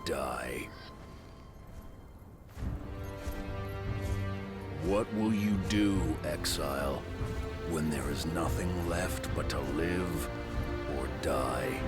die. What will you do, exile, when there is nothing left but to live or die?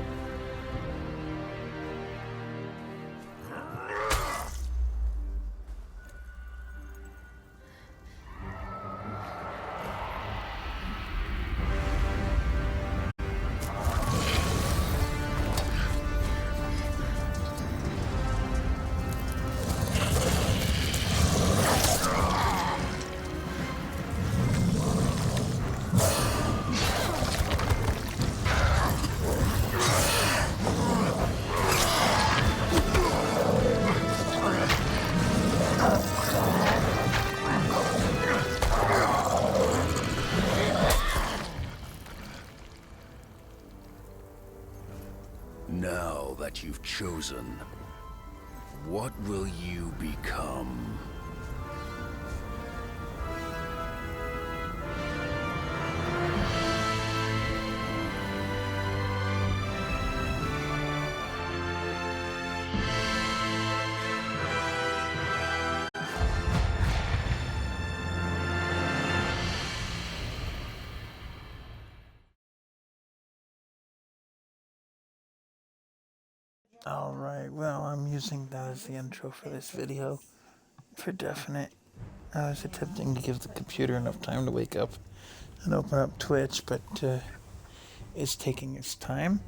Now that you've chosen, what will you become? Alright, well, I'm using that as the intro for this video, for definite. I was attempting to give the computer enough time to wake up and open up Twitch, but it's taking its time.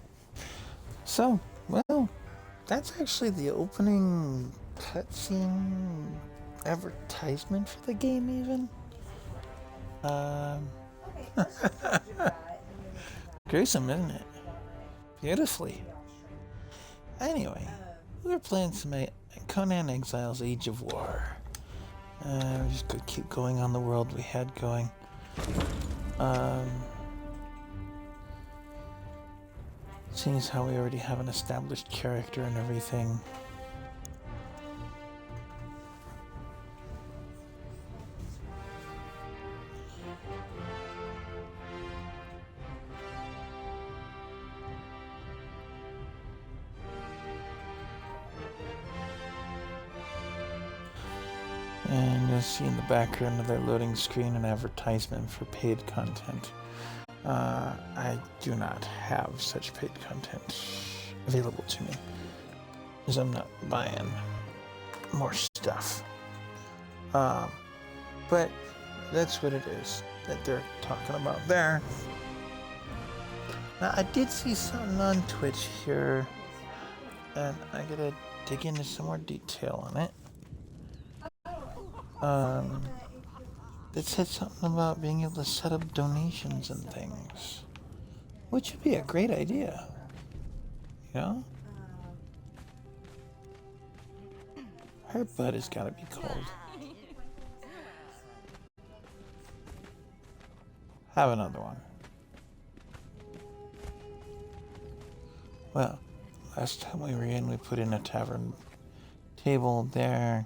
So, well, that's actually the opening cutscene advertisement for the game, even. Gruesome, isn't it? Beautifully. Anyway, we're playing some Conan Exile's Age of War. We're just gonna keep going on the world we had going. Seeing as how we already have an established character and everything. And you'll see in the background of their loading screen an advertisement for paid content. I do not have such paid content available to me, because I'm not buying more stuff. But that's what it is that they're talking about there. Now, I did see something on Twitch here, and I gotta dig into some more detail on it. That said something about being able to set up donations and things, which would be a great idea, you know? Her butt has got to be cold. Have another one. Well, last time we were in, we put in a tavern table there.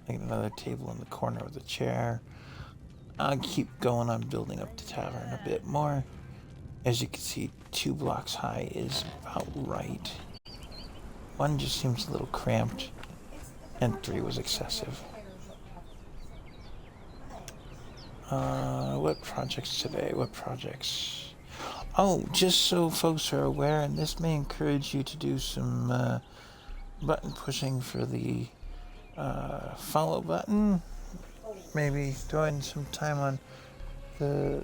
Make another table in the corner of the chair. I'll keep going on building up the tavern a bit more. As you can see, 2 blocks high is about right. 1 just seems a little cramped, and 3 was excessive. What projects today? What projects? Oh, just so folks are aware, and this may encourage you to do some button pushing for the follow button. Maybe throwing some time on the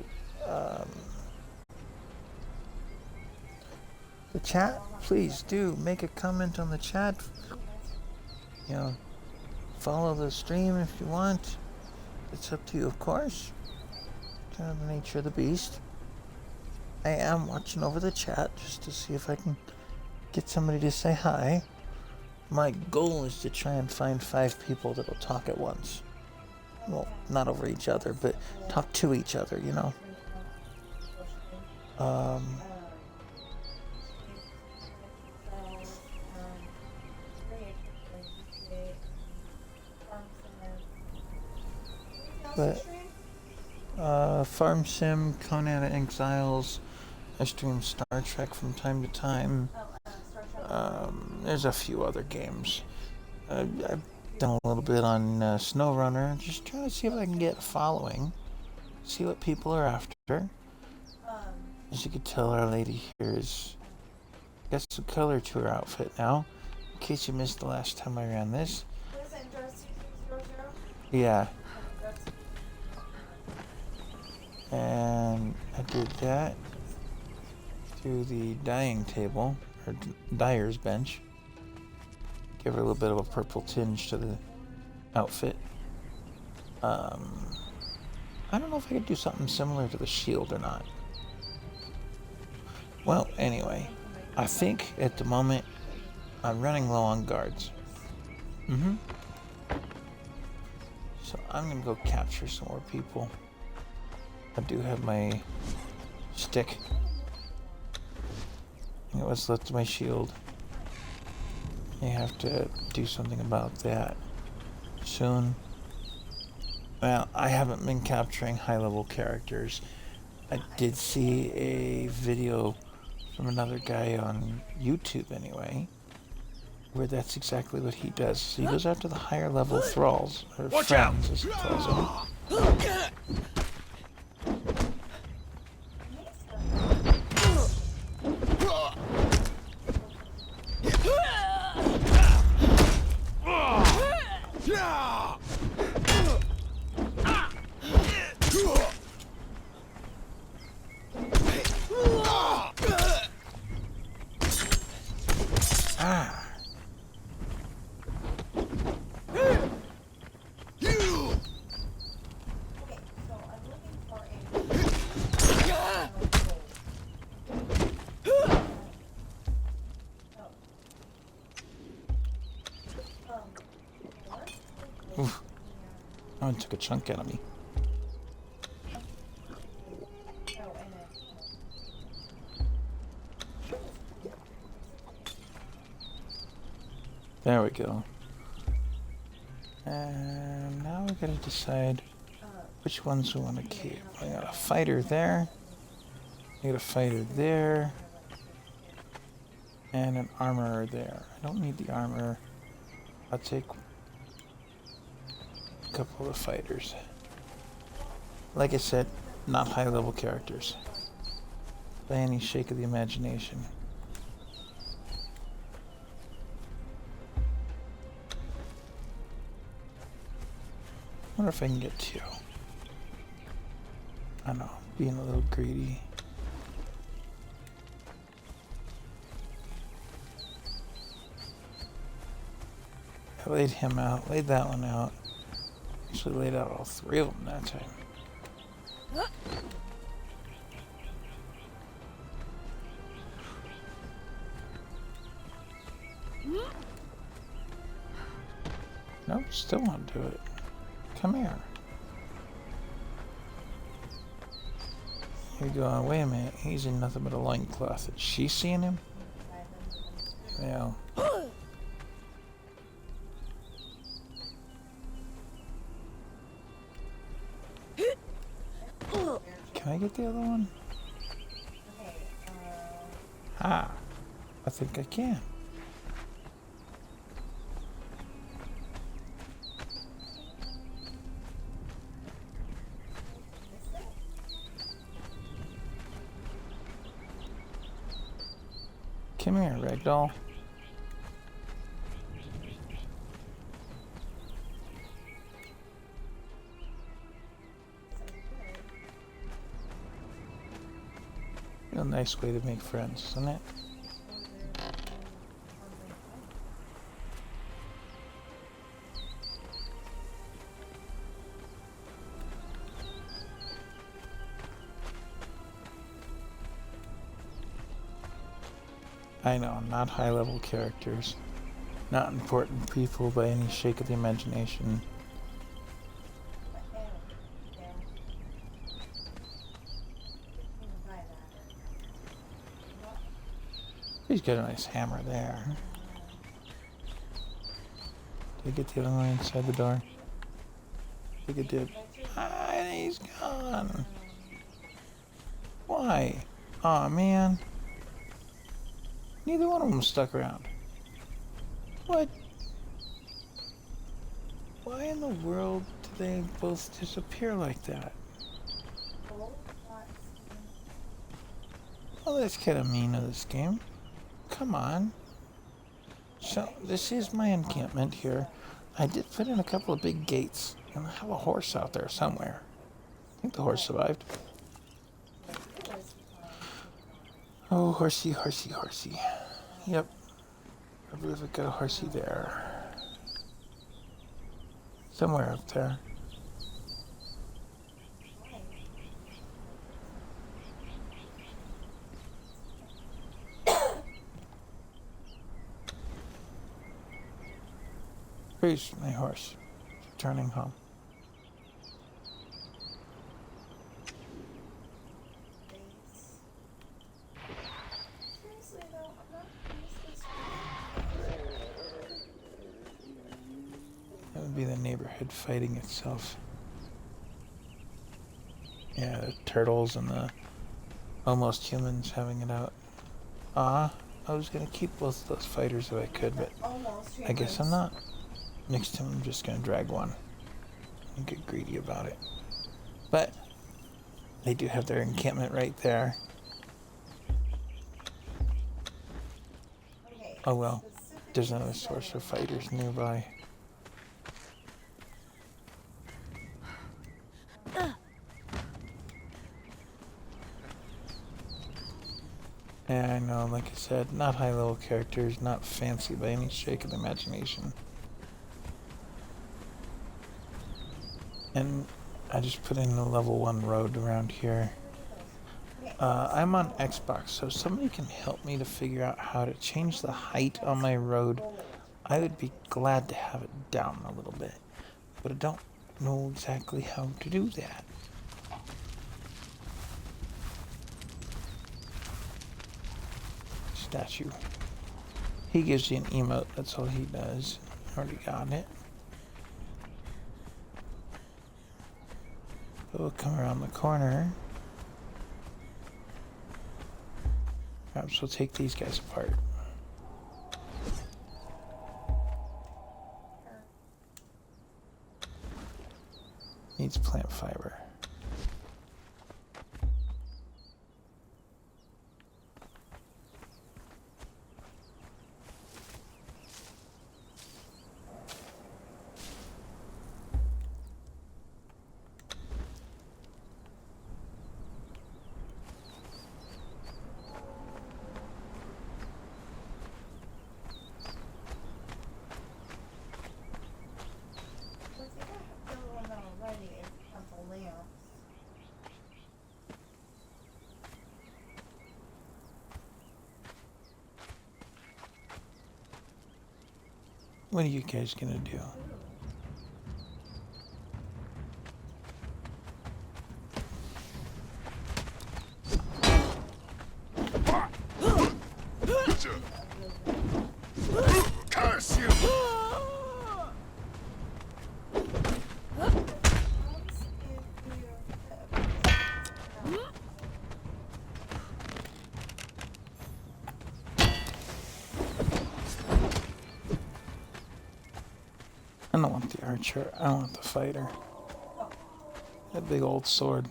chat. Please do make a comment on the chat. You know, follow the stream if you want. It's up to you, of course. Kind of the nature of the beast. I am watching over the chat just to see if I can get somebody to say hi. My goal is to try and find 5 people that'll talk at once. Well, not over each other, but talk to each other, you know. But Farm Sim, Conan Exiles, I stream Star Trek from time to time. There's a few other games. I've done a little bit on SnowRunner, just trying to see if I can get a following, see what people are after. As you can tell, our lady here is got some color to her outfit now. In case you missed the last time I ran this. What is it, Endurance 2200? Yeah. And I did that through the dyeing table, or dyer's bench. Give her a little bit of a purple tinge to the outfit. I don't know if I could do something similar to the shield or not. Well, anyway, I think at the moment I'm running low on guards. So I'm gonna go capture some more people. I do have my stick. It was left to my shield. I have to do something about that soon. Well, I haven't been capturing high-level characters. I did see a video from another guy on YouTube anyway, where that's exactly what he does. So he goes after the higher level thralls, or Watch friends, out! as he calls them. Ah. Okay, so I'm looking for a... Oof. That one took a chunk out of me. There we go. And now we gotta decide which ones we want to keep. I got a fighter there. I got a fighter there. And an armorer there. I don't need the armor. I'll take a couple of the fighters. Like I said, not high level characters. By any shake of the imagination. Wonder if I can get two. I know, being a little greedy. I laid him out, laid that one out. Actually laid out all three of them that time. Nope, still won't do it. Come here. You're going, wait a minute, he's in nothing but a loincloth. Is she seeing him? Well. Can I get the other one? Ah, I think I can. Come here, ragdoll. A nice way to make friends, isn't it? I know, not high-level characters. Not important people by any shake of the imagination. He's got a nice hammer there. Did I get the other one inside the door? I think I did. Ah, and he's gone. Why? Aw, man. Neither one of them stuck around. What? Why in the world did they both disappear like that? Oh, that's kind of mean of this game. Come on. So, this is my encampment here. I did put in a couple of big gates, and I have a horse out there somewhere. I think the horse survived. Oh, horsey, horsey, horsey. Yep. I believe I got a horsey there. Somewhere up there. Where's my horse? Returning home. Seriously though, I'm not useless. That would be the neighborhood fighting itself. Yeah, the turtles and the almost humans having it out. I was gonna keep both of those fighters if I could, but Almost I guess I'm not. Next time I'm just gonna drag one and get greedy about it. But they do have their encampment right there. Okay, Oh well, specifically there's another source of fighters nearby. Yeah, I know, like I said, not high level characters, not fancy by any stretch of the imagination. And I just put in a level 1 road around here. I'm on Xbox, so if somebody can help me to figure out how to change the height on my road, I would be glad to have it down a little bit. But I don't know exactly how to do that. Statue. He gives you an emote, that's all he does. Already got it. We'll come around the corner. Perhaps we'll take these guys apart. Needs plant fiber. I think I have done one already in Temple Lamp. What are you guys gonna do? Curse you! I don't want the archer, I want the fighter. That big old sword.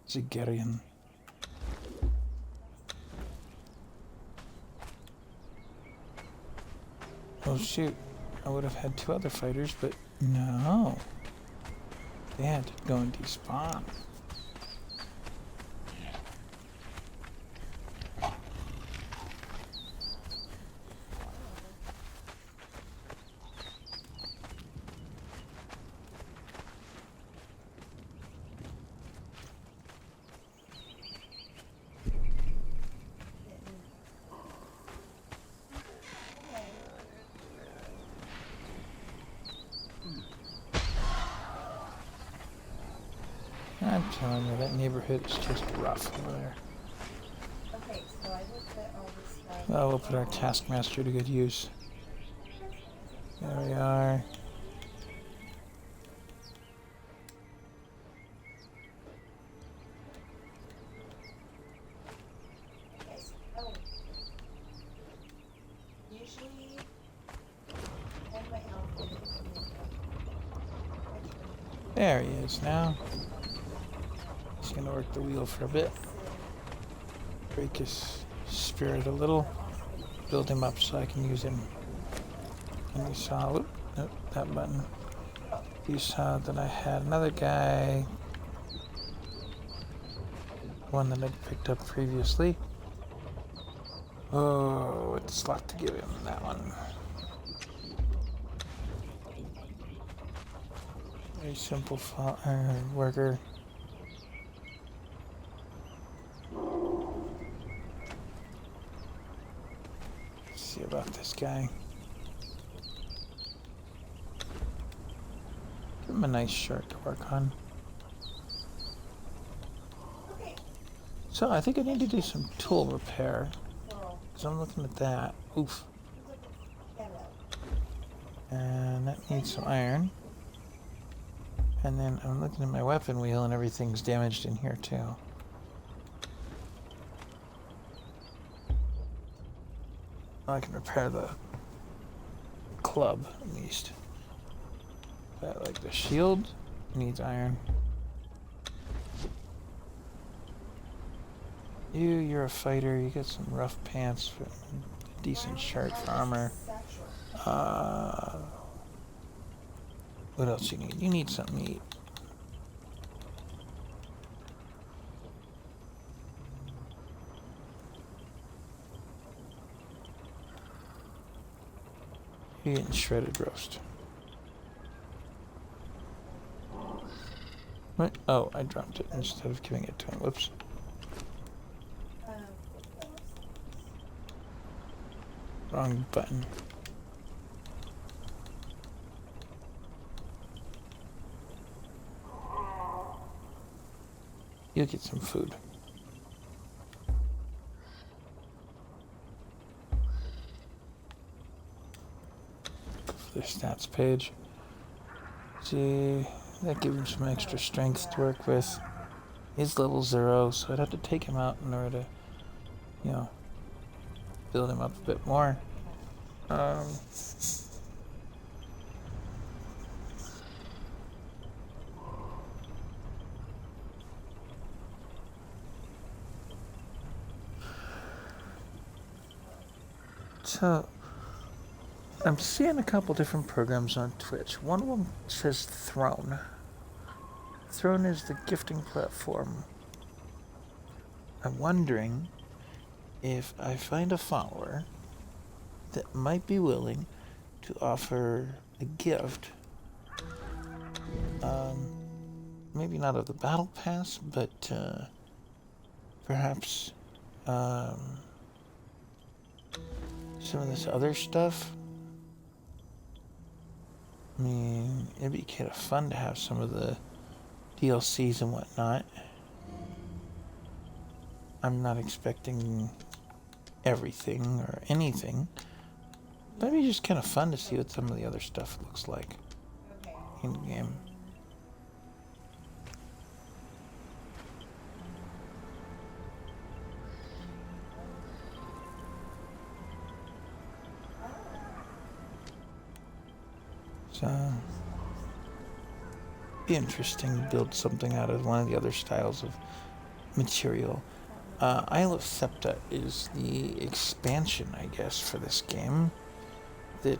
Zagarian. Oh shoot, I would have had 2 other fighters, but no. They had to go and despawn. I'm telling you, that neighborhood is just rough over there. Okay, so I looked at all this stuff. Well, we'll put our taskmaster to good use. There we are. Okay, so, oh, There he is now. He's gonna work the wheel for a bit. Break his spirit a little. Build him up so I can use him. And we saw, whoop, nope, that button. You saw that I had another guy. One that I'd picked up previously. Oh, it's a lot to give him, that one. Very simple worker. Let's see about this guy. Give him a nice shirt to work on. Okay. So I think I need to do some tool repair. Well, So I'm looking at that. Oof. hello. And that needs some iron. And then I'm looking at my weapon wheel and everything's damaged in here too. I can repair the club at least. But like the shield needs iron. You're a fighter. You get some rough pants, for a decent shirt for armor. What else you need? You need something to eat. You're getting shredded roast. What? Oh, I dropped it instead of giving it to him. Whoops. Wrong button. You'll get some food. Go for the stats page. See, that gives him some extra strength to work with. He's level 0, so I'd have to take him out in order to, you know, build him up a bit more. So, I'm seeing a couple different programs on Twitch. One of them says Throne. Throne is the gifting platform. I'm wondering if I find a follower that might be willing to offer a gift. Maybe not of the battle pass, but perhaps some of this other stuff. I mean, it'd be kind of fun to have some of the DLCs and whatnot. I'm not expecting everything or anything. But it'd be just kind of fun to see what some of the other stuff looks like in the game. So, be interesting to build something out of one of the other styles of material. Isle of Septa is the expansion, I guess, for this game that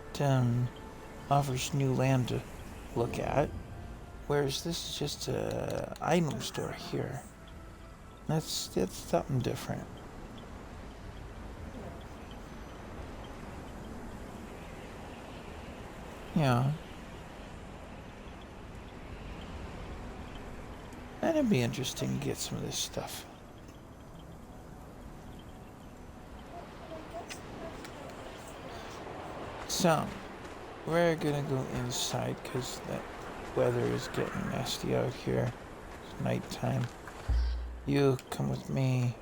offers new land to look at, whereas this is just a item store here. That's something different. Yeah. That'd be interesting to get some of this stuff. So, we're gonna go inside because that weather is getting nasty out here. It's nighttime. You come with me.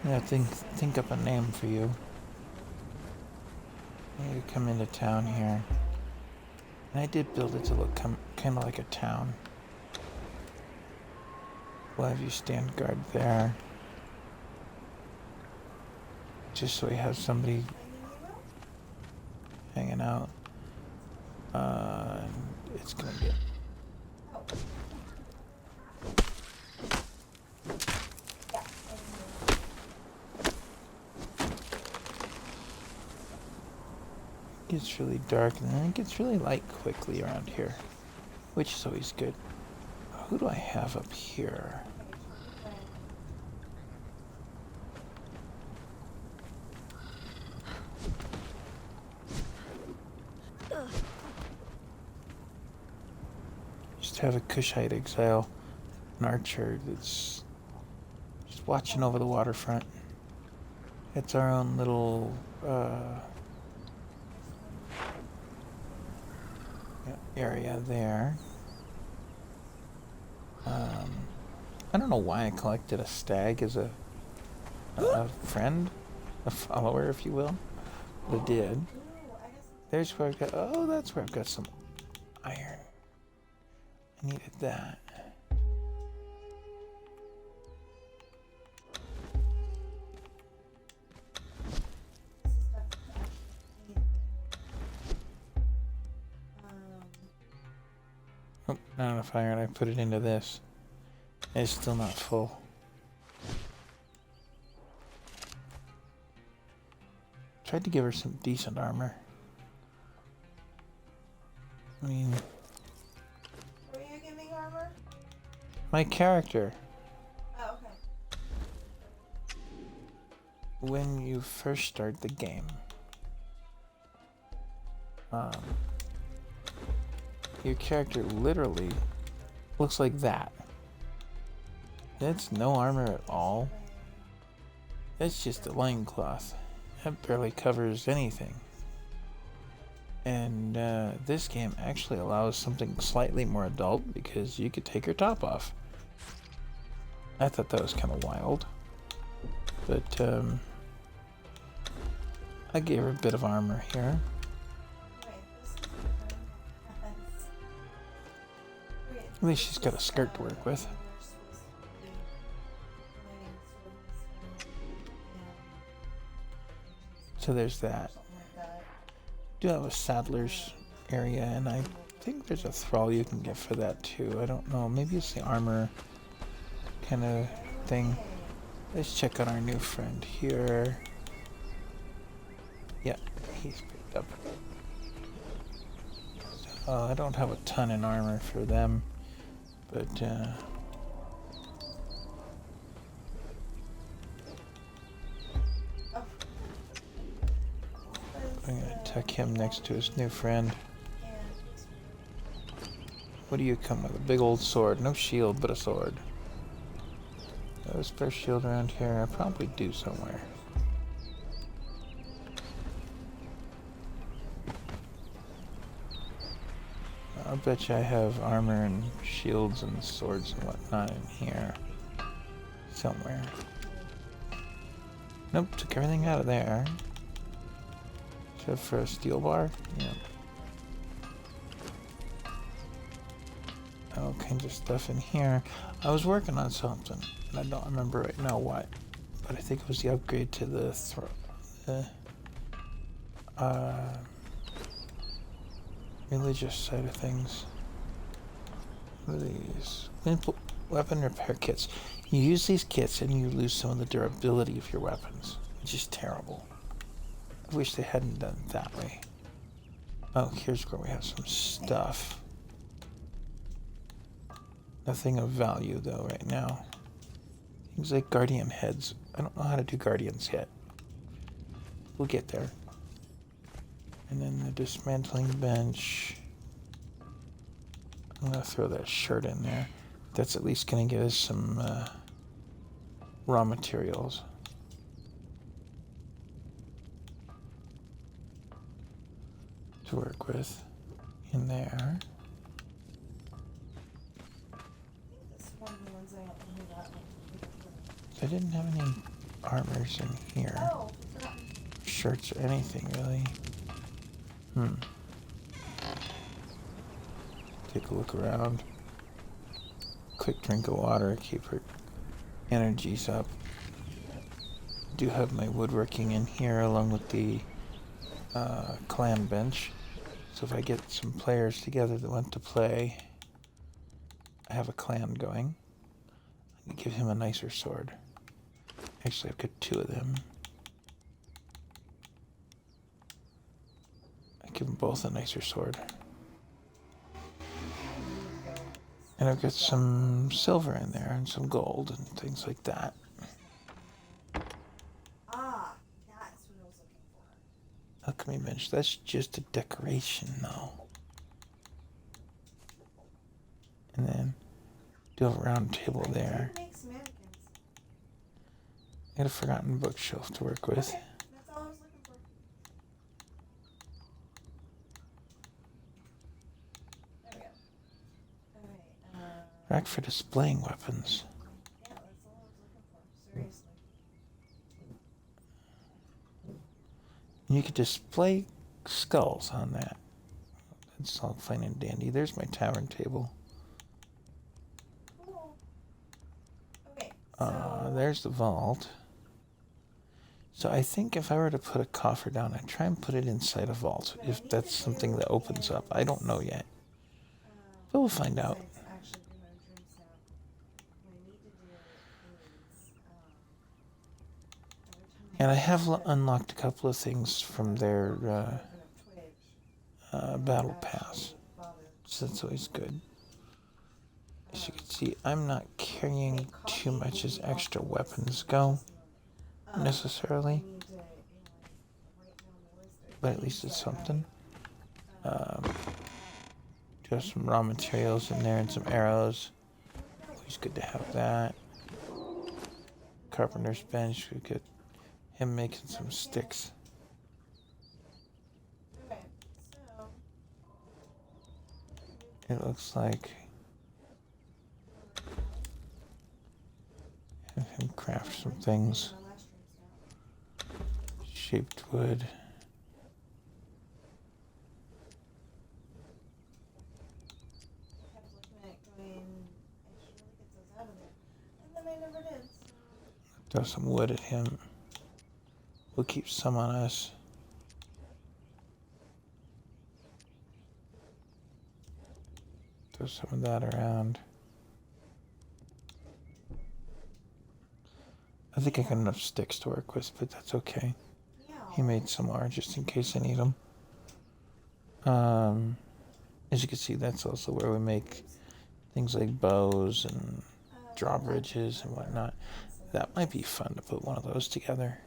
Yeah, think up a name for you. You come into town here. And I did build it to look kind of like a town. We'll have you stand guard there. Just so we have somebody hanging out. It's gonna get. Oh. Yeah. It gets really dark and then it gets really light quickly around here, which is always good. Who do I have up here? Just have a Kushite exile, an archer that's just watching over the waterfront. It's our own little area there. I don't know why I collected a stag as a friend, a follower, if you will. But I did. There's where I've got. Oh, that's where I've got some iron. I needed that. Oh, not enough iron. I put it into this. It's still not full. Tried to give her some decent armor. I mean, Were you giving armor? my character, Oh, okay. when you first start the game, your character literally looks like that. It's no armor at all. It's just a loincloth. That barely covers anything. And this game actually allows something slightly more adult because you could take your top off. I thought that was kind of wild. But I gave her a bit of armor here. At least she's got a skirt to work with. So there's that. Do have a saddler's area, and I think there's a thrall you can get for that too. I don't know. Maybe it's the armor kind of thing. Let's check on our new friend here. Yeah, he's picked up. I don't have a ton in armor for them, but I'm gonna tuck him next to his new friend. What do you come with? A big old sword. No shield, but a sword. There's a spare shield around here. I probably do somewhere. I'll bet you I have armor and shields and swords and whatnot in here. Somewhere. Nope, took everything out of there. Except for a steel bar? Yeah. All kinds of stuff in here. I was working on something, and I don't remember right now what. But I think it was the upgrade to the religious side of things. What are these? Weapon repair kits. You use these kits and you lose some of the durability of your weapons, which is terrible. I wish they hadn't done it that way. Oh, here's where we have some stuff. Nothing of value though right now. Things like guardian heads. I don't know how to do guardians yet. We'll get there. And then the dismantling bench. I'm gonna throw that shirt in there. That's at least gonna give us some raw materials. To work with in there. I didn't have any armors in here. Oh, Shirts or anything really. Take a look around. Quick drink of water, keep her energies up. Do have my woodworking in here along with the clam bench. So if I get some players together that want to play, I have a clan going. I can give him a nicer sword. Actually, I've got 2 of them. I give them both a nicer sword. And I've got some silver in there and some gold and things like that. Ah, that's what I was looking for. Alchemy bench, that's just a decoration though. And then do have a round table there. I did make some mannequins. I got a forgotten bookshelf to work with. Okay, that's all I was looking for. There we go. Alright, Rack for displaying weapons. yeah, that's all I was looking for. Seriously. You could display skulls on that. That's all fine and dandy. There's my tavern table. Cool. Okay, so There's the vault. So I think if I were to put a coffer down, I'd try and put it inside a vault. If that's something that opens up. I don't know yet. But we'll find out. besides actually doing our drinks now, what I need to do is every time And I have unlocked a couple of things from their open up Twitch, battle pass. bother. So that's always good. As you can see, I'm not carrying too much as extra weapons go, necessarily. Need to, write down the list of But at least it's something. Just some raw materials in there and some arrows. Always good to have that. Carpenter's bench, we get him making some sticks. Okay, so It looks like have him craft some things. our last drinks now. Shaped wood. I kept looking at going, I should really get those out of there. And then I never did. So. Throw some wood at him. We'll keep some on us. Throw some of that around. I think I got enough sticks to work with, but that's okay. Yeah. He made some more just in case I need them. As you can see, that's also where we make things like bows and drawbridges and whatnot. That might be fun to put one of those together.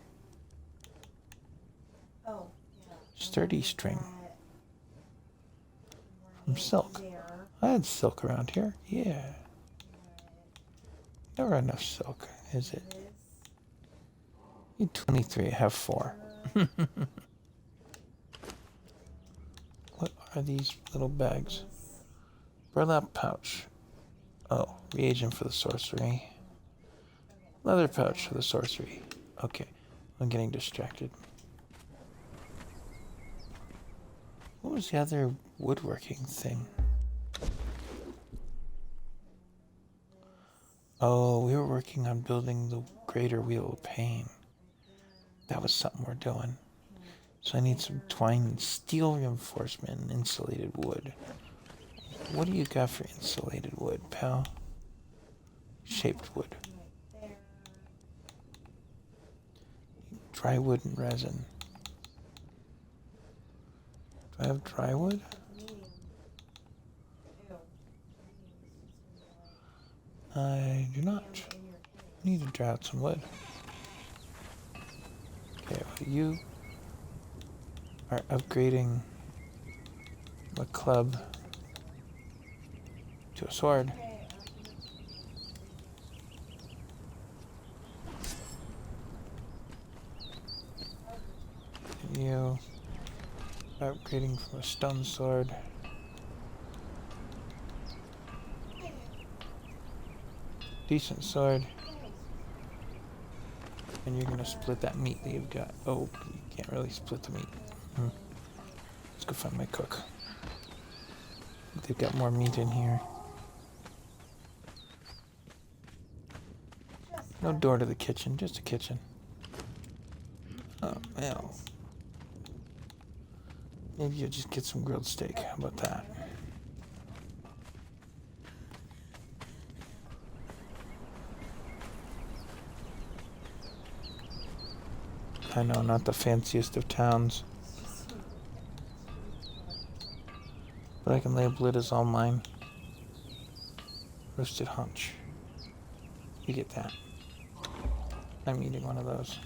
Oh, yeah. Sturdy string from Right silk. there. I had silk around here. Yeah. Right. Never enough silk, is it? This. Need 23, I have 4. What are these little bags? Burlap pouch. Oh, reagent for the sorcery. Leather pouch for the sorcery. Okay, I'm getting distracted. What was the other woodworking thing? Oh, we were working on building the greater wheel of pain. That was something we're doing. So I need some twine and steel reinforcement and insulated wood. What do you got for insulated wood, pal? Shaped wood. Right there. Dry wood and resin. Do I have dry wood? Medium. Ew. I do not. In your I need to dry out some wood. Okay, well, you are upgrading the club to a sword. Okay, And you are upgrading from a stone sword. Decent sword. And you're gonna split that meat that you've got. Oh, you can't really split the meat. Let's go find my cook. They've got more meat in here. No door to the kitchen, just a kitchen. Oh, well. Maybe you'll just get some grilled steak. How about that? I know, not the fanciest of towns. But I can label it as all mine. Roasted haunch. You get that. I'm eating one of those.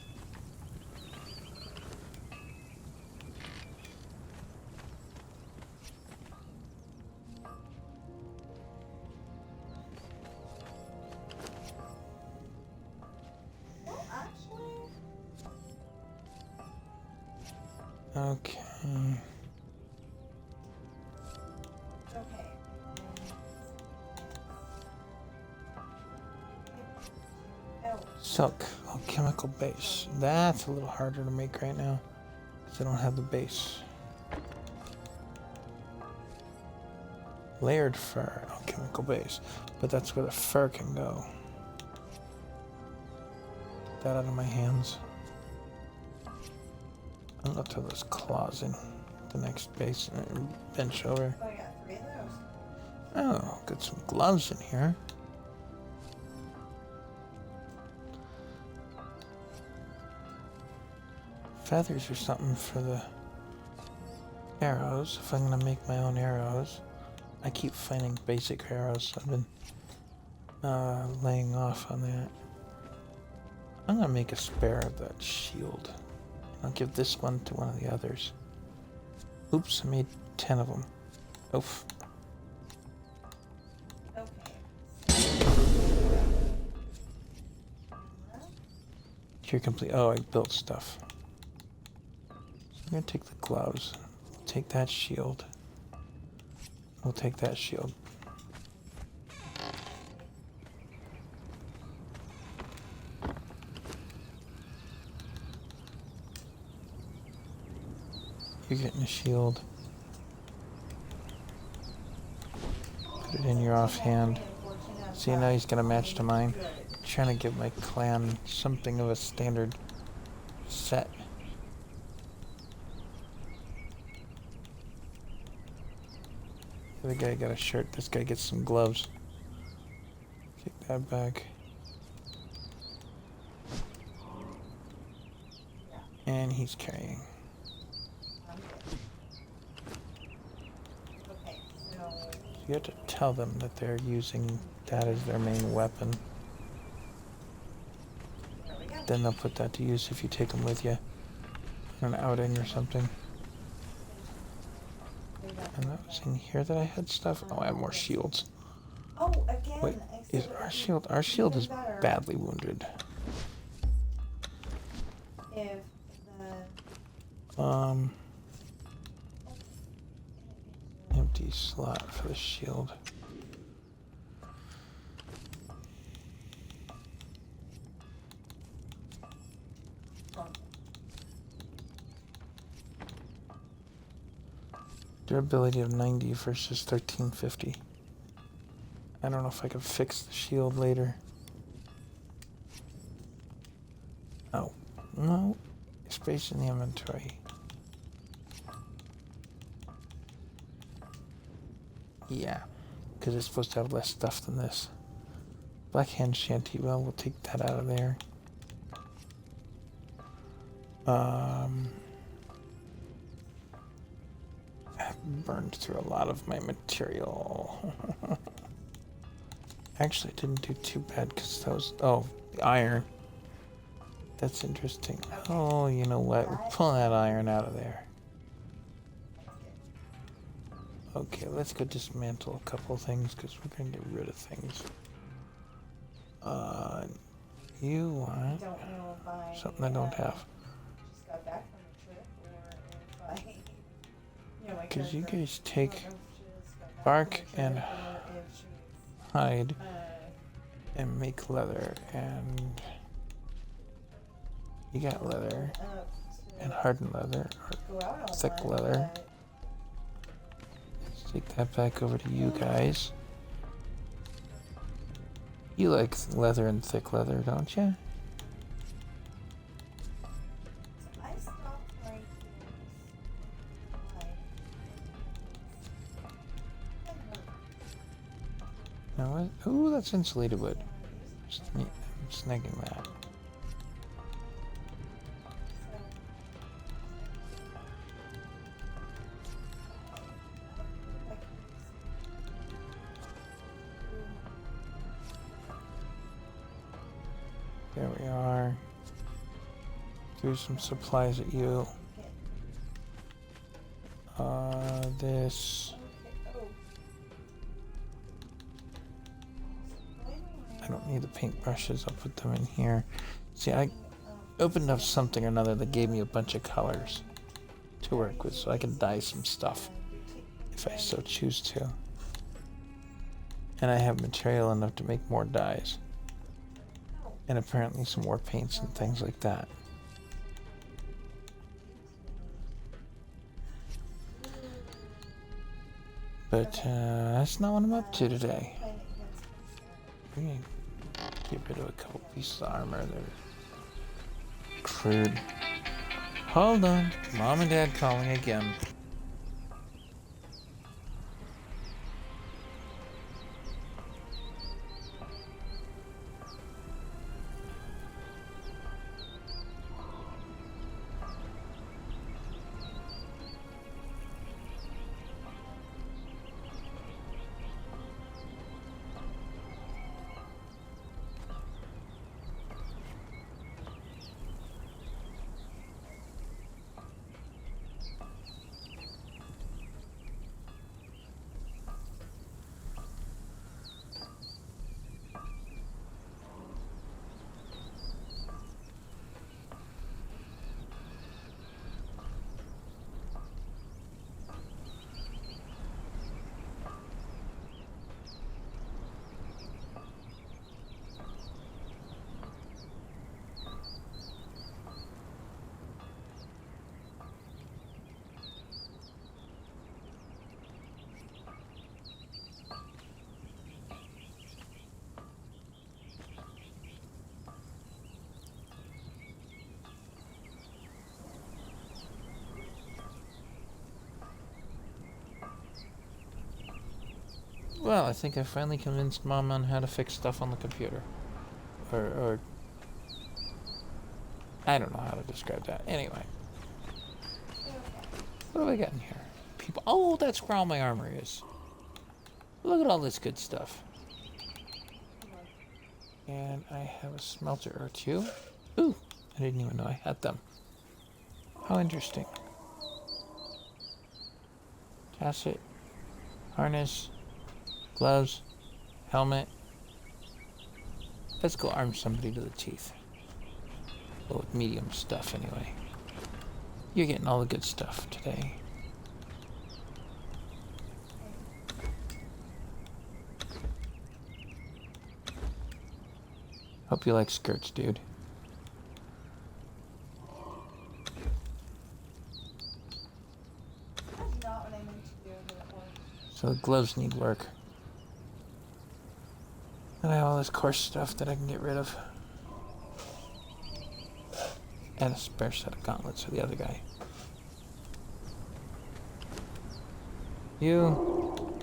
Well, actually, Okay. okay. Oh, Silk, alchemical base. That's a little harder to make right now because I don't have the base. Layered fur, alchemical base. But that's where the fur can go. Get that out of my hands. I'm gonna throw those claws in the next base and bench over. oh, I got 3 of those. Oh, got some gloves in here. Feathers or something for the arrows. If I'm gonna make my own arrows. I keep finding basic arrows. I've been laying off on that. I'm gonna make a spare of that shield. I'll give this one to one of the others. Oops, I made 10 of them. Oof. Okay. You're complete. Oh, I built stuff. So I'm gonna take the gloves. We'll take that shield. We'll take that shield. You're getting a shield. Put it in your offhand. See, now he's gonna match to mine. Trying to give my clan something of a standard set. The other guy got a shirt. This guy gets some gloves. Take that back. And he's carrying. Okay, so You have to tell them that they're using that as their main weapon. there we go. Then they'll put that to use if you take them with you on an outing or something. And that was in here that I had stuff. Oh, I have more shields. Oh, again. Wait, I is said our it shield? would Our be shield even is better badly wounded. If the Empty slot for the shield. Durability of 90 versus 1350. I don't know if I could fix the shield later. Oh, no. Space in the inventory. Yeah, because it's supposed to have less stuff than this. Black Hand Shanty, well, we'll take that out of there. I've burned through a lot of my material. Actually, I didn't do too bad because that was, oh, the iron. That's interesting. Oh, you know what? We're pulling that iron out of there. Okay, let's go dismantle a couple things because we're going to get rid of things. You want don't know if I something I don't have. just got back from a trip or if I my Because you character- guys I take don't know if she just got back bark from a and trip or if she's, hide and make leather, and you got leather up to and hardened leather or go out on thick one, leather. but Let's take that back over to you guys. You like leather and thick leather, don't you? I stopped right here. Why? No, ooh, that's insulated wood. I'm snagging that. There we are. Threw some supplies at you. This. I don't need the paintbrushes. I'll put them in here. See, I opened up something or another that gave me a bunch of colors to work with, so I can dye some stuff if I so choose to. And I have material enough to make more dyes. And apparently some more paints and things like that. But that's not what I'm up to today. I'm gonna get rid of a couple pieces of armor. They're crude. Hold on. Mom and Dad calling again. Well, I think I finally convinced Mom on how to fix stuff on the computer. Or I don't know how to describe that. Anyway. What have I got in here? People. Oh, that's where all my armor is. Look at all this good stuff. And I have a smelter or two. Ooh, I didn't even know I had them. How interesting. Tasset, harness, gloves, helmet. Let's go arm somebody to the teeth. Well, with medium stuff anyway. You're getting all the good stuff today. Hope you like skirts, dude. So the gloves need work. And I have all this coarse stuff that I can get rid of. And a spare set of gauntlets for the other guy. You.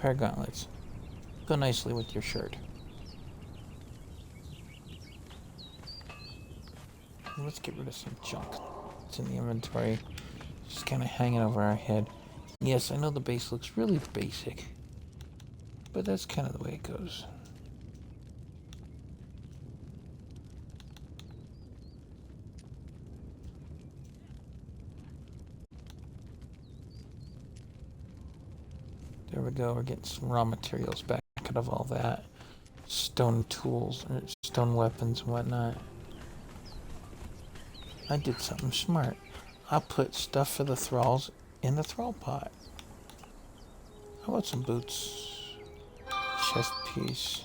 Pair of gauntlets. Go nicely with your shirt. Let's get rid of some junk that's in the inventory. Just kind of hanging over our head. Yes, I know the base looks really basic, but that's kind of the way it goes. There we go, we're getting some raw materials back out of all that. Stone tools, or stone weapons and whatnot. I did something smart. I put stuff for the thralls in the thrall pot. How about some boots? Chest piece.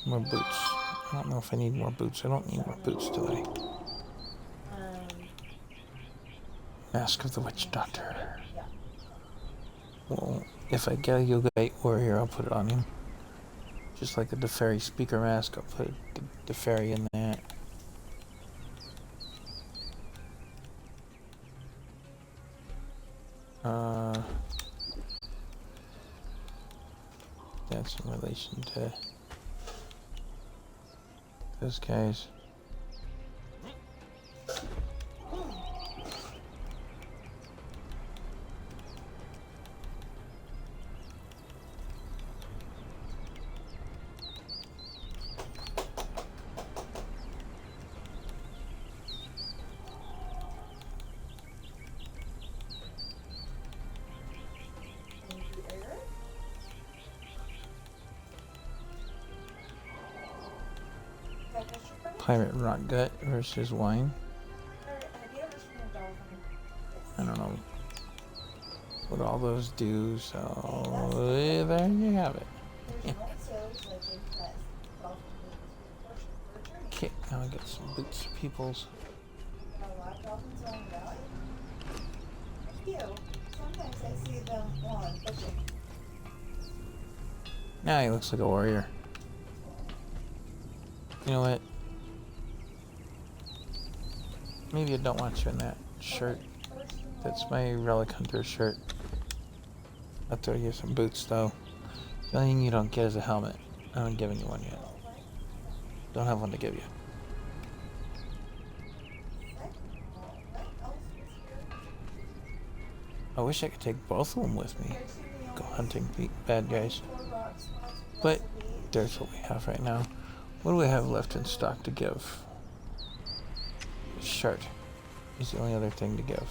More boots. I don't know if I need more boots. I don't need more boots, do I? Mask of the Witch Doctor. Well, if I get a Yoga Warrior, I'll put it on him. Just like the Deferi speaker mask, I'll put the Deferi in that. those guys. Pirate rock gut versus wine. I don't know what all those do, so there you have it. Okay, now I got some boots for peoples. Sometimes I see them on fishing. Now he looks like a warrior. You know what? Maybe I don't want you in that shirt. That's my Relic Hunter shirt. I'll throw you some boots though. The only thing you don't get is a helmet. I haven't given you one yet. Don't have one to give you. I wish I could take both of them with me. Go hunting the bad guys. But there's what we have right now. What do we have left in stock to give? Shirt is the only other thing to give.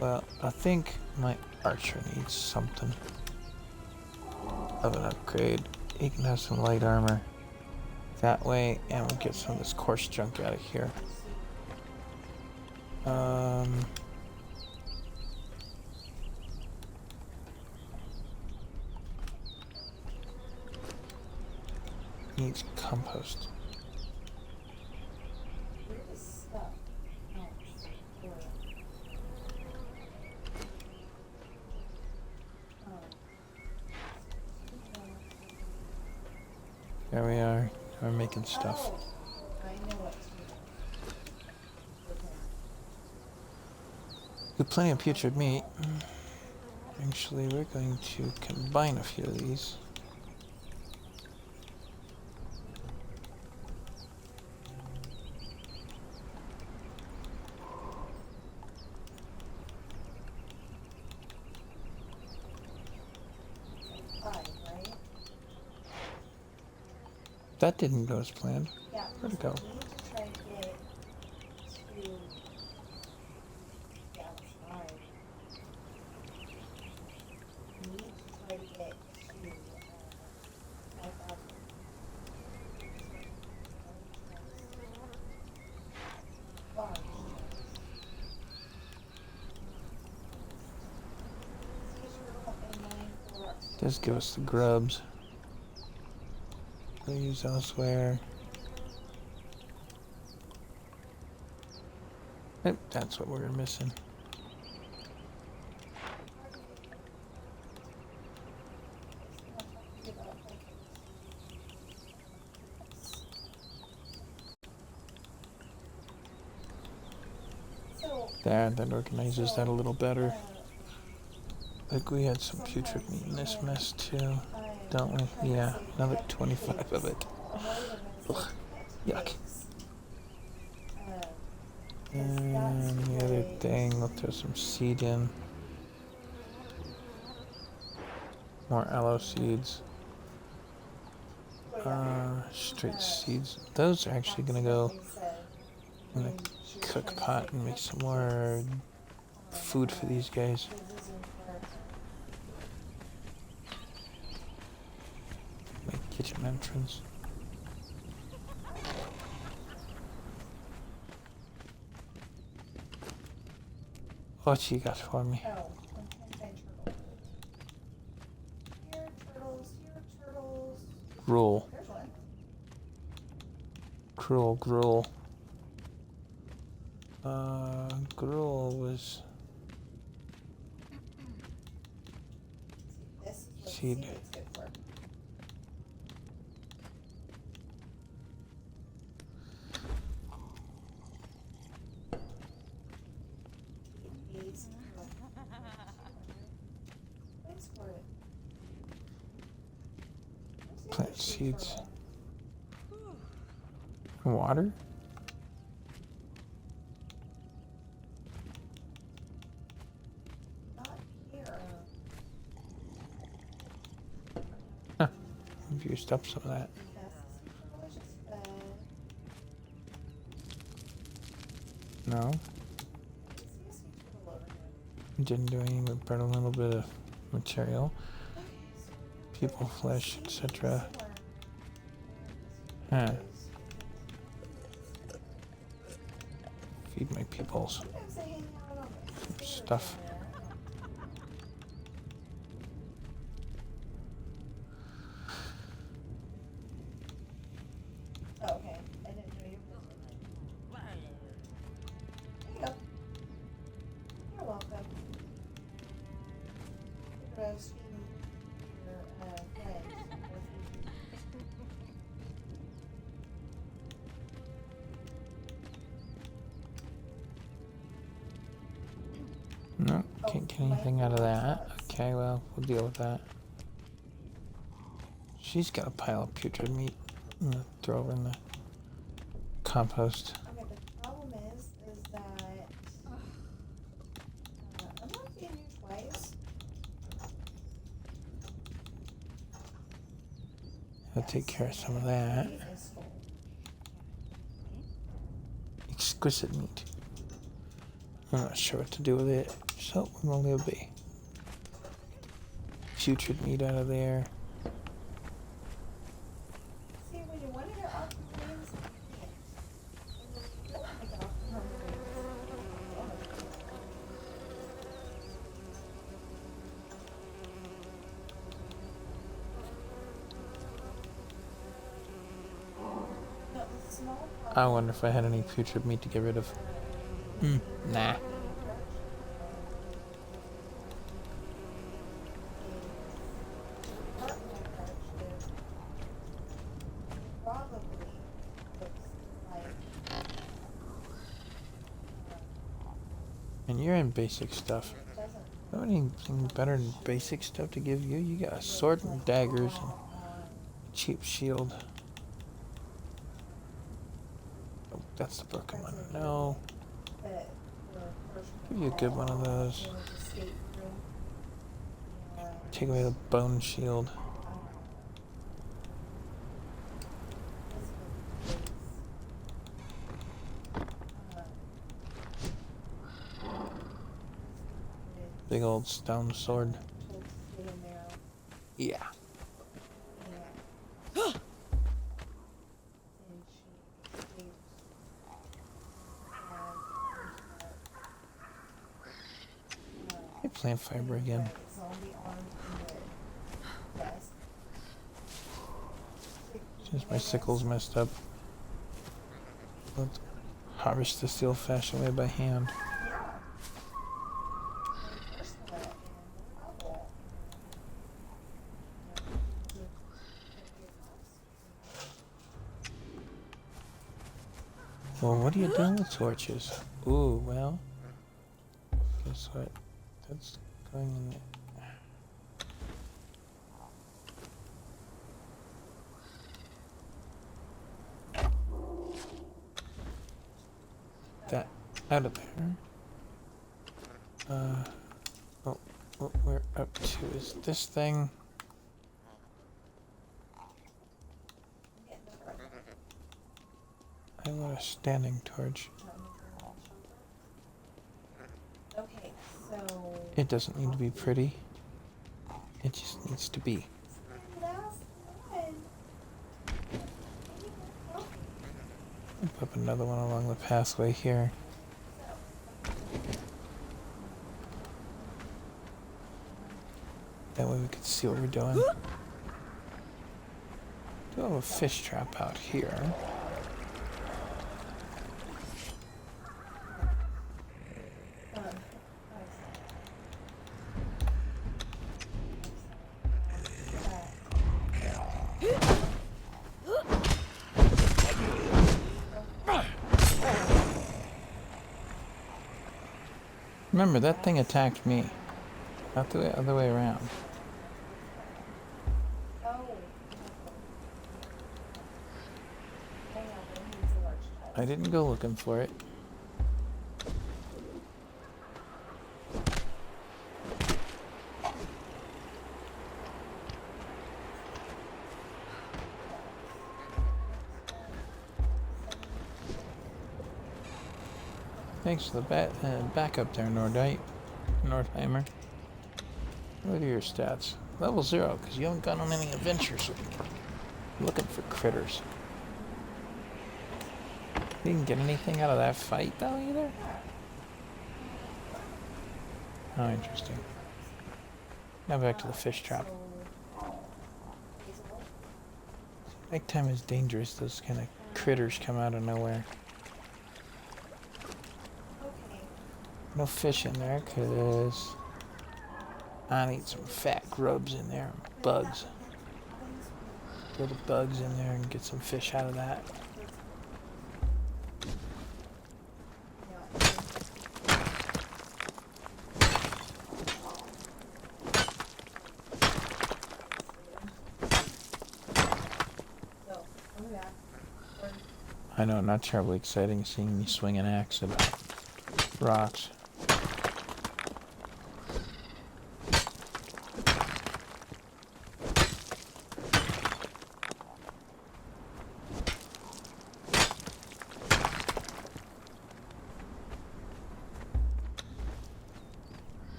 Well, I think my archer needs something of an upgrade. He can have some light armor. That way, and we'll get some of this coarse junk out of here. Needs compost. There we are. We're making stuff. Got plenty of putrid meat. Actually, we're going to combine a few of these. That didn't go as planned. Where'd it go? Does give us the grubs. We'll use elsewhere. Yep, that's what we're missing. There, that organizes that a little better. I think we had some putrid meat in this mess too, don't we? Yeah, another 25 of it. Ugh, yuck. And the other thing, we'll throw some seed in. More aloe seeds. Straight seeds. Those are actually gonna go in the cook pot and make some more food for these guys. My kitchen entrance. What you got for me? Gruel. Cruel gruel. Gruel was seed. Plant seeds. Water? Not here. Huh. I've used up some of that. That's delicious bed. No, See a sweet turtle over here. didn't do anything but burn a little bit of material. Okay, so People, flesh, etc. somewhere. Huh. Feed my peoples. Sometimes they hang out on the stairs Stuff. down there. Oh, okay. I didn't know you were listening. There you go. You're welcome. You're roasting your friends. No, can't get anything out of that. Okay, well, we'll deal with that. She's got a pile of putrid meat. I'm gonna throw over in the compost. Okay, the problem is that I'm not feeding you twice. I'll take care of some of that. Meat is full. Exquisite meat. I'm not sure what to do with it, so we'll leave it be. Putrid meat out of there. See, when you want to get off the greens, you can't. And when you don't want to get off the greens. No, the small I wonder if I had any putrid meat to get rid of. Nah. And you're in basic stuff. Don't have anything better than basic stuff to give you. You got a sword and daggers and a cheap shield. Oh, that's the broken one. No. Give you a good one of those. Take away the bone shield. Big old stone sword. Yeah. Hey, plant fiber again. Since my sickle's messed up, let's harvest this the old-fashioned way by hand. Well, what are you doing with torches? Ooh, well, guess what? That's going in there. That out of there. What we're up to is this thing. I want a standing torch. Okay, so It doesn't need to be pretty. It just needs to be. last one. I'll put another one along the pathway here. That way we can see what we're doing. Do have a fish trap out here. Remember, that thing attacked me, not the other way around. Oh. I didn't go looking for it. Thanks for the backup there, Nordheimer. What are your stats? Level 0, because you haven't gone on any adventures. I'm looking for critters. You didn't get anything out of that fight, though, either? Oh, interesting. Now back to the fish trap. Nighttime is dangerous. Those kind of critters come out of nowhere. No fish in there, because I need some fat grubs in there. Bugs. Throw the bugs in there and get some fish out of that. I know, not terribly exciting seeing me swing an axe at rocks.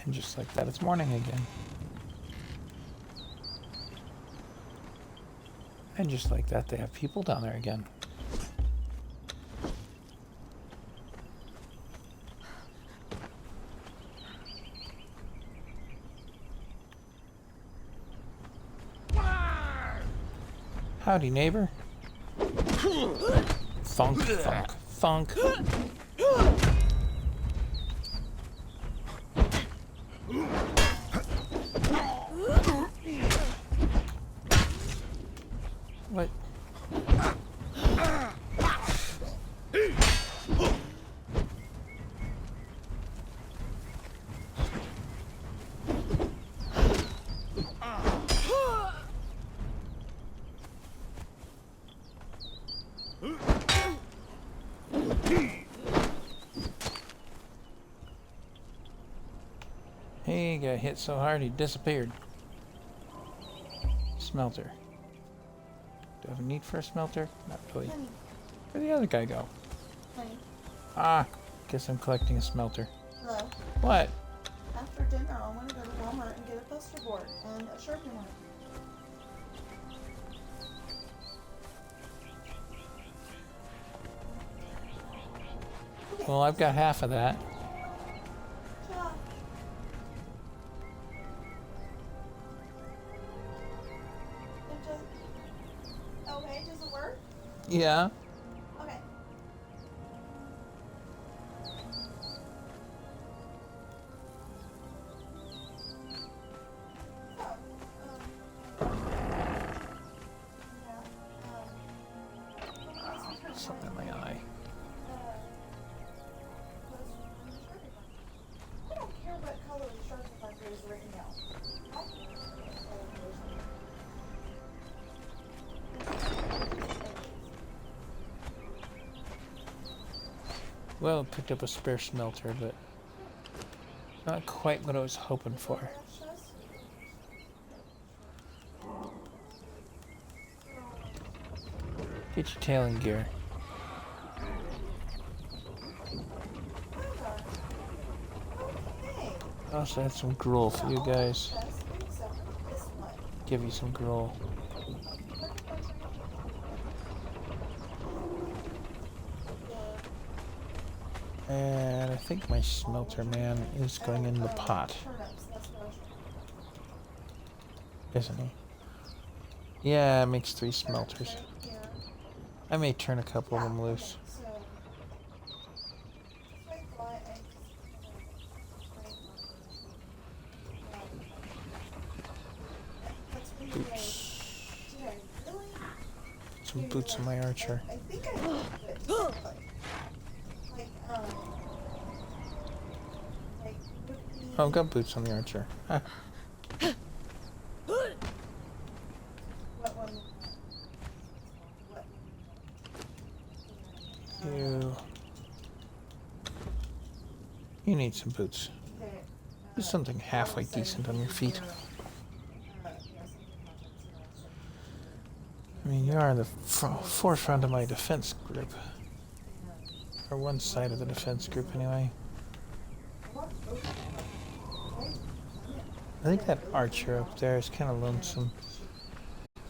And just like that, it's morning again. And just like that, they have people down there again. Howdy, neighbor. Thunk, thunk, thunk. What? He got hit so hard he disappeared. Smelter. Do I have a need for a smelter? Not really. Honey, Where'd the other guy go? honey, Ah, guess I'm collecting a smelter. hello. What? After dinner, I want to go to Walmart and get a poster board and a Sharpie marker. Well, I've got half of that. Ciao. Okay, does it work? Yeah. Okay. Something in my eye. I don't care what color the Sharpie marker is right now. Well, picked up a spare smelter, but not quite what I was hoping for. Get your tail in gear. I also had some gruel for you guys. Give you some gruel. And I think my smelter man is going in the pot. Isn't he? Yeah, it makes 3 smelters. I may turn a couple of them loose. boots. Did I really? Some boots on my archer. I think I did, but like, like, with the... Oh, I've got boots on the archer. Ah. What one? What? You need some boots. Okay, Do something halfway decent on your feet. I mean, you are the forefront of my defense group. Or one side of the defense group, anyway. I think that archer up there is kind of lonesome.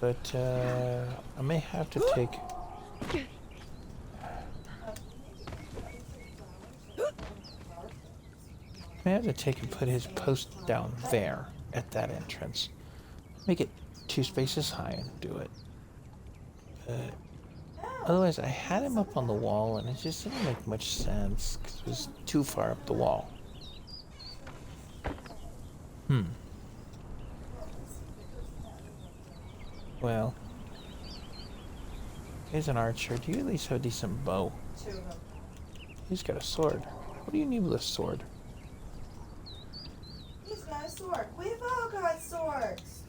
But, I may have to take... I may have to take and put his post down there at that entrance. Make it 2 spaces high and do it. Otherwise, I had him up on the wall and it just didn't make much sense because it was too far up the wall. Well, here's an archer. Do you at least have a decent bow? He's got a sword. What do you need with a sword? He's got a sword. We've all got swords.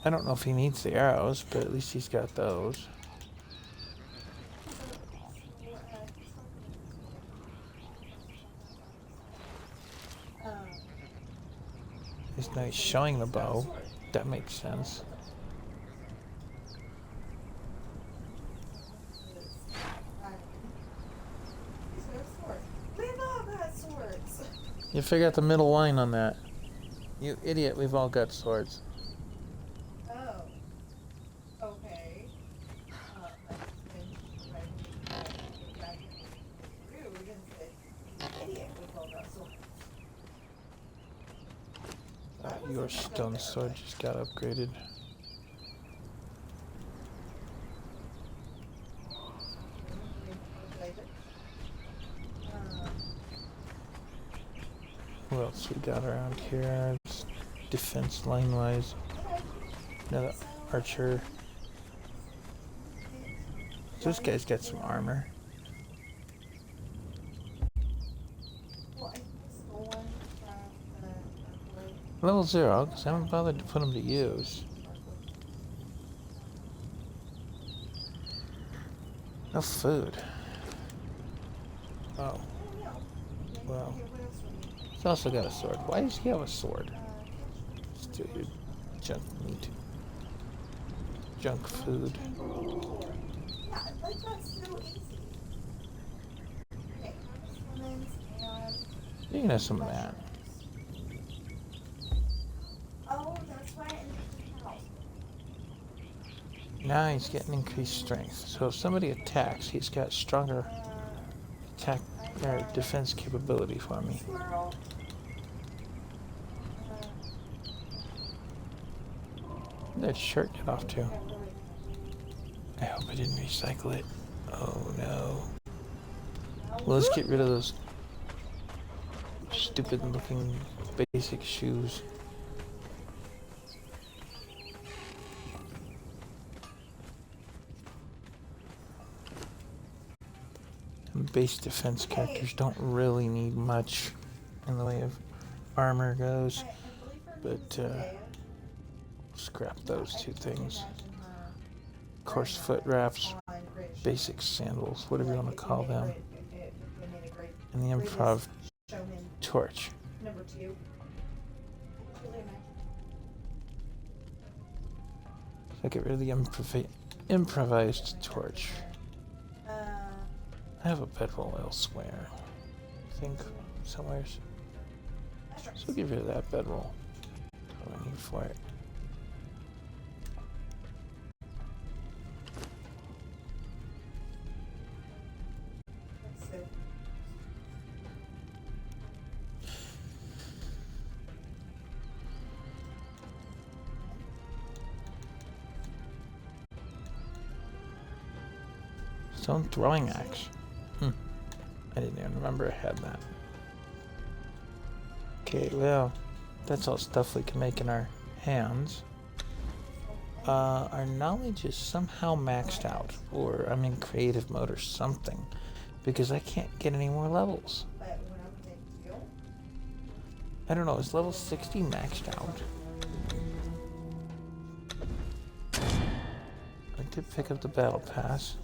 I don't know if he needs the arrows, but at least he's got those. He's nice showing the bow. That makes sense. He's got a sword. We've all got swords. You figure out the middle line on that. You idiot, we've all got swords. Oh. Okay. Your stone sword just got upgraded. What else we got around here? Just defense line wise. Another archer. So this guy's got some armor. Level 0, because I haven't bothered to put him to use. No food. Oh. Well. He's also got a sword. Why does he have a sword? Stupid junk meat. Junk food. You can have some of that. Now he's getting increased strength. So if somebody attacks, he's got stronger attack or defense capability for me. Where'd that shirt get off to? I hope I didn't recycle it. Oh no. Well, let's get rid of those stupid looking basic shoes. Base defense characters don't really need much in the way of armor goes, but scrap those 2 things. Coarse foot wraps, basic sandals, whatever you want to call them, and the improv torch. So get rid of the improvised torch. I have a bedroll elsewhere. I think somewhere. So get rid of that bedroll. What do I need for it? Stone throwing axe. I didn't even remember I had that. Okay, well, that's all stuff we can make in our hands. our knowledge is somehow maxed out, or I'm in creative mode or something, because I can't get any more levels. But what I'm gonna do, I don't know, is level 60 maxed out? I did pick up the battle pass.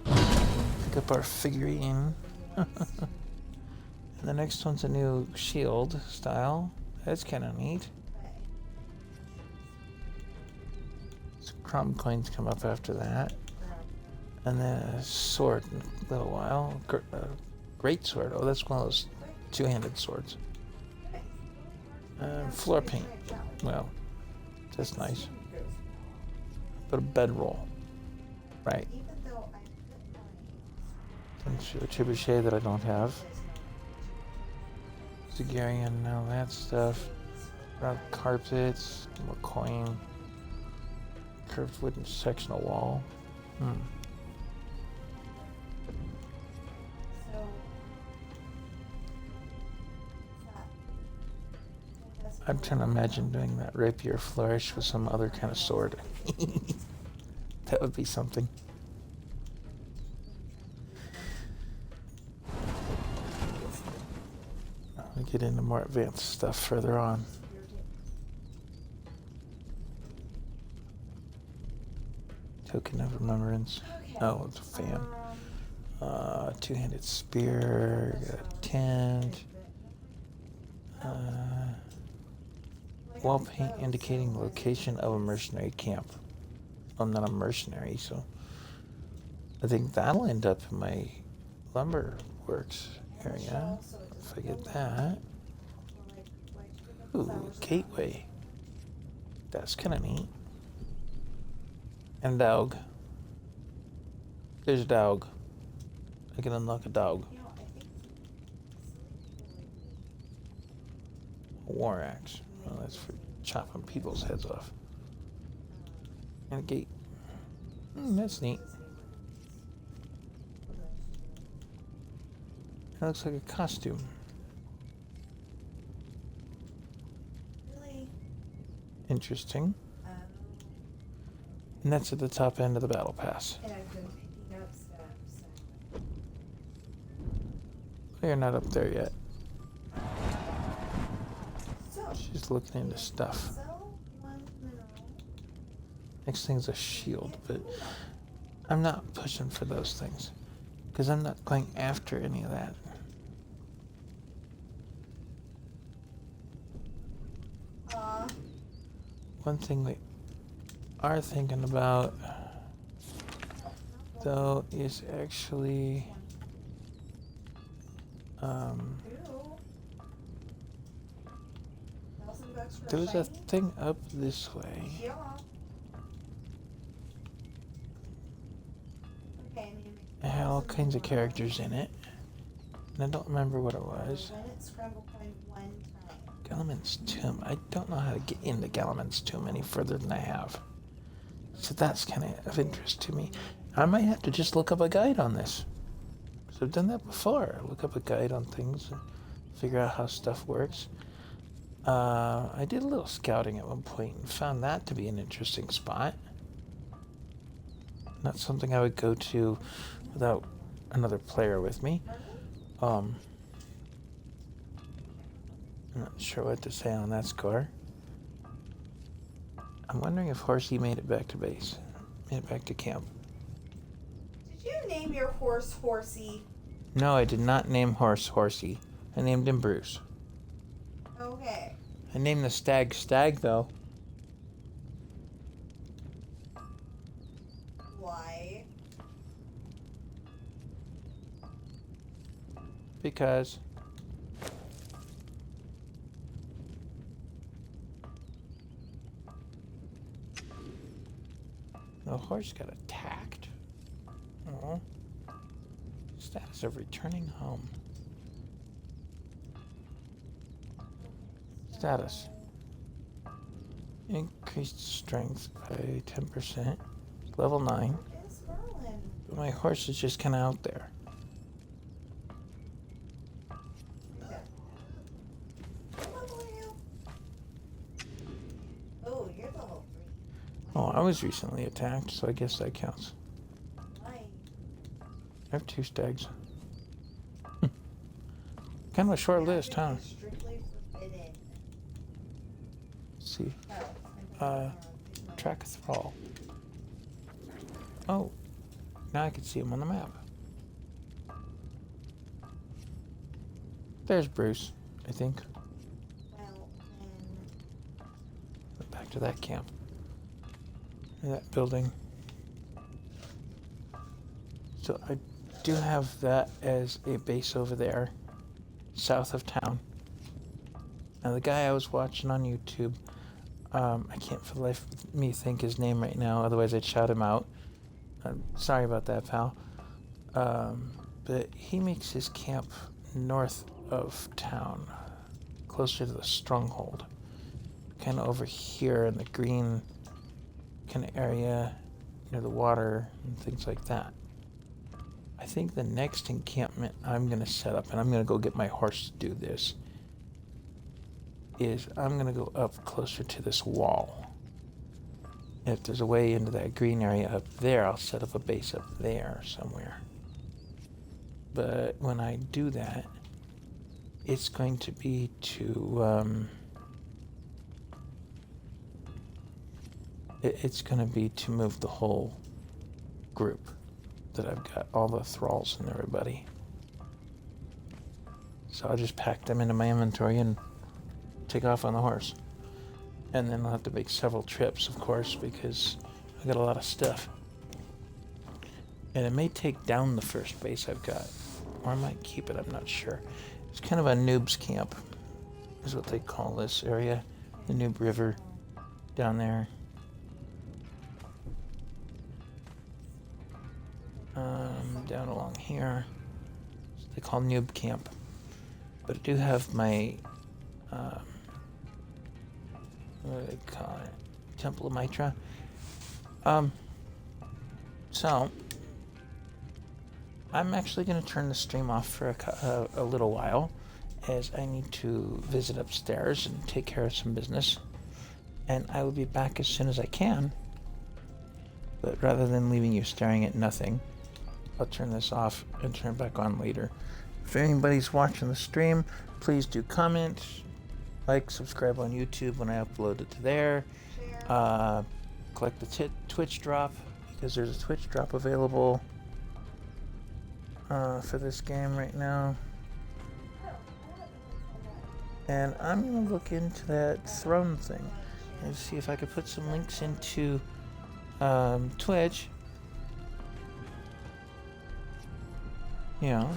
Pick up our figurine. And the next one's a new shield style. That's kind of neat. So crumb coins come up after that. And then a sword in a little while. Great sword. Oh, that's one of those two-handed swords. Floor paint. Well, that's nice. But a bedroll. Right. even though I put And a trebuchet that I don't have. Sigarian and all that stuff. Round carpets. More coin. Curved wooden sectional wall. so I'm trying to imagine doing that rapier flourish with some other kind of sword. That would be something. I'll get into more advanced stuff further on. Token of remembrance. Oh, it's a fan. Two-handed spear. Got a tent. Wall paint indicating location of a mercenary camp. I'm not a mercenary, so I think that'll end up in my lumber works area. If I get that. Ooh, gateway. That's kind of neat. And a dog. There's a dog. I can unlock a dog. A war axe. Well, that's for chopping people's heads off. And a gate. That's neat. That looks like a costume. really, Interesting. And that's at the top end of the battle pass. and I've been picking up stuff. We're not up there yet. So, She's looking into stuff. sell one mineral. Next thing's a shield, but I'm not pushing for those things because I'm not going after any of that. One thing we are thinking about, though, is actually Ew. $1,000 for there's a shiny? thing up this way. Yeah. Okay, It had all kinds of characters in it, and I don't remember what it was. When it's scramble coin one time. Gallman's Tomb. I don't know how to get into Gallman's Tomb any further than I have. So that's kind of interest to me. I might have to just look up a guide on this. So I've done that before. Look up a guide on things and figure out how stuff works. I did a little scouting at one point and found that to be an interesting spot. Not something I would go to without another player with me. I'm not sure what to say on that score. I'm wondering if Horsey made it back to base. Made it back to camp. Did you name your horse Horsey? No, I did not name horse Horsey. I named him Bruce. Okay. I named the stag Stag, though. Why? Because the horse got attacked. Oh. Status of returning home. Status. Increased strength by 10%. Level 9. It's Merlin. But my horse is just kind of out there. What level are you? Oh, you're level I was recently attacked, so I guess that counts. Why? I have 2 stags. Kind of a short list, huh? It's strictly forbidden. Let's see. Oh, Track a thrall. Oh, now I can see him on the map. There's Bruce, I think. well, then Back to that camp. That building. So I do have that as a base over there, south of town. Now the guy I was watching on YouTube, I can't for the life of me think his name right now, otherwise I'd shout him out. I'm sorry about that, pal. But he makes his camp north of town, closer to the stronghold. Kind of over here in the green kind of area near the water and things like that. I think the next encampment I'm going to set up, and I'm going to go get my horse to do this, is I'm going to go up closer to this wall. If there's a way into that green area up there, I'll set up a base up there somewhere. But when I do that, it's going to be to it's going to be to move the whole group that I've got, all the thralls and everybody. So I'll just pack them into my inventory and take off on the horse. And then I'll have to make several trips, of course, because I got a lot of stuff. And it may take down the first base I've got, or I might keep it, I'm not sure. It's kind of a noob's camp, is what they call this area. The Noob River down there. Down along here. They call Noob Camp. But I do have my, what do they call it? Temple of Mitra. So, I'm actually going to turn the stream off for a little while, as I need to visit upstairs and take care of some business. And I will be back as soon as I can. But rather than leaving you staring at nothing, I'll turn this off and turn it back on later. If anybody's watching the stream, please do comment, like, subscribe on YouTube when I upload it to there. Collect the Twitch drop, because there's a Twitch drop available for this game right now. And I'm going to look into that throne thing and see if I could put some links into Twitch. You know.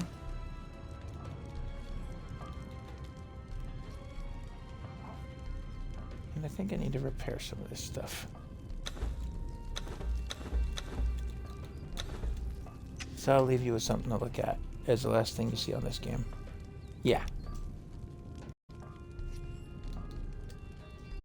And I think I need to repair some of this stuff. So I'll leave you with something to look at as the last thing you see on this game. Yeah.